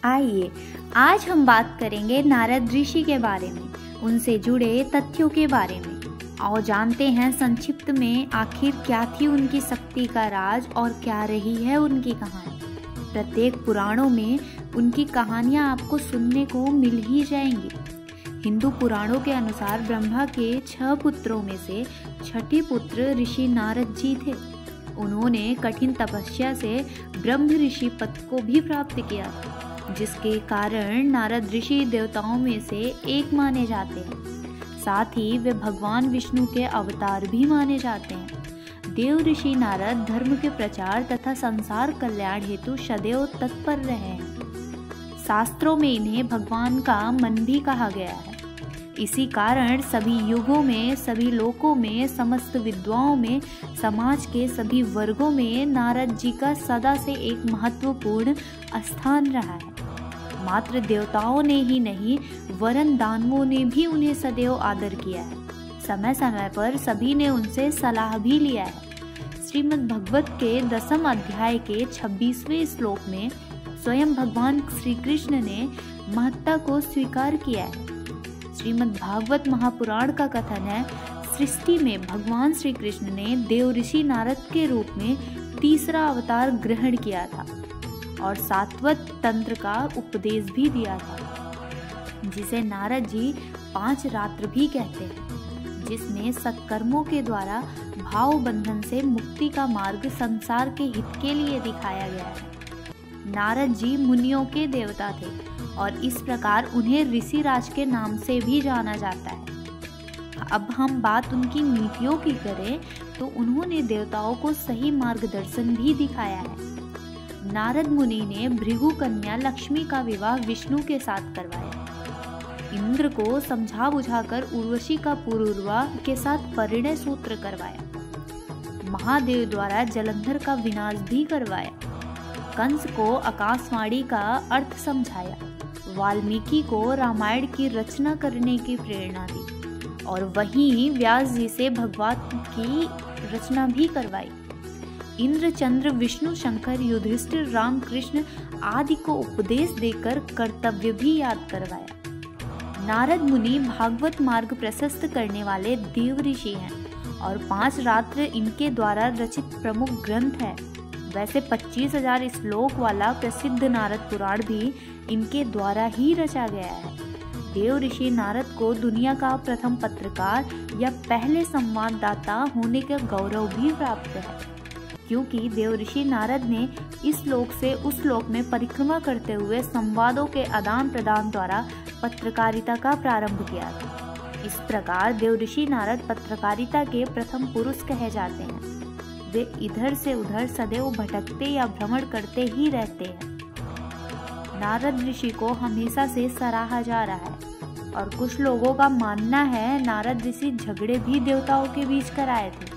आइए आज हम बात करेंगे नारद ऋषि के बारे में, उनसे जुड़े तथ्यों के बारे में। आओ जानते हैं संक्षिप्त में आखिर क्या थी उनकी शक्ति का राज और क्या रही है उनकी कहानी। प्रत्येक पुराणों में उनकी कहानियां आपको सुनने को मिल ही जाएंगी। हिंदू पुराणों के अनुसार ब्रह्मा के 6 पुत्रों में से छठे पुत्र ऋषि नारद जी थे। उन्होंने कठिन तपस्या से ब्रह्म ऋषि पद को भी प्राप्त किया था, जिसके कारण नारद ऋषि देवताओं में से एक माने जाते हैं। साथ ही वे भगवान विष्णु के अवतार भी माने जाते हैं। देव ऋषि नारद धर्म के प्रचार तथा संसार कल्याण हेतु सदैव तत्पर रहे हैं। शास्त्रों में इन्हें भगवान का मन भी कहा गया है। इसी कारण सभी युगों में, सभी लोकों में, समस्त विद्वाओं में, समाज के सभी वर्गों में नारद जी का सदा से एक महत्वपूर्ण स्थान रहा है। मात्र देवताओं ने ही नहीं, वरन दानवों ने भी उन्हें सदैव आदर किया है। समय समय पर सभी ने उनसे सलाह भी लिया है। श्रीमद् भागवत के 10वें अध्याय के 26वें श्लोक में स्वयं भगवान श्री कृष्ण ने महत्ता को स्वीकार किया है। श्रीमद् भागवत महापुराण का कथन है, सृष्टि में भगवान श्री कृष्ण ने देव ऋषि नारद के रूप में तीसरा अवतार ग्रहण किया था और सात्वत तंत्र का उपदेश भी दिया था, जिसे नारद जी 5 रात्र भी कहते हैं, जिसमें सत्कर्मों के द्वारा भाव बंधन से मुक्ति का मार्ग संसार के हित के लिए दिखाया गया है। नारद जी मुनियों के देवता थे और इस प्रकार उन्हें ऋषिराज के नाम से भी जाना जाता है। अब हम बात उनकी नीतियों की करें तो उन्होंने देवताओं को सही मार्गदर्शन भी दिखाया है। नारद मुनि ने भृगु कन्या लक्ष्मी का विवाह विष्णु के साथ करवाया। इंद्र को समझा बुझाकर उर्वशी का पुरुरवा के साथ परिणय सूत्र करवाया। महादेव द्वारा जलंधर का विनाश भी करवाया। कंस को आकाशवाणी का अर्थ समझाया। वाल्मीकि को रामायण की रचना करने की प्रेरणा दी और वहीं व्यास जी से भगवत की रचना भी करवाई। इंद्र, चंद्र, विष्णु, शंकर, युधिष्ठिर, राम, कृष्ण आदि को उपदेश देकर कर्तव्य भी याद करवाया। नारद मुनि भागवत मार्ग प्रशस्त करने वाले देव ऋषि हैं और 5 रात्र इनके द्वारा रचित प्रमुख ग्रंथ है। वैसे 25,000 श्लोक वाला प्रसिद्ध नारद पुराण भी इनके द्वारा ही रचा गया है। देव ऋषि नारद को दुनिया का प्रथम पत्रकार या पहले संवाददाता होने का गौरव भी प्राप्त है, क्योंकि देव ऋषि नारद ने इस लोक से उस लोक में परिक्रमा करते हुए संवादों के आदान प्रदान द्वारा पत्रकारिता का प्रारंभ किया था। इस प्रकार देव ऋषि नारद पत्रकारिता के प्रथम पुरुष कहे जाते हैं। वे इधर से उधर सदैव भटकते या भ्रमण करते ही रहते हैं। नारद ऋषि को हमेशा से सराहा जा रहा है और कुछ लोगों का मानना है नारद ऋषि झगड़े भी देवताओं के बीच कराए थे।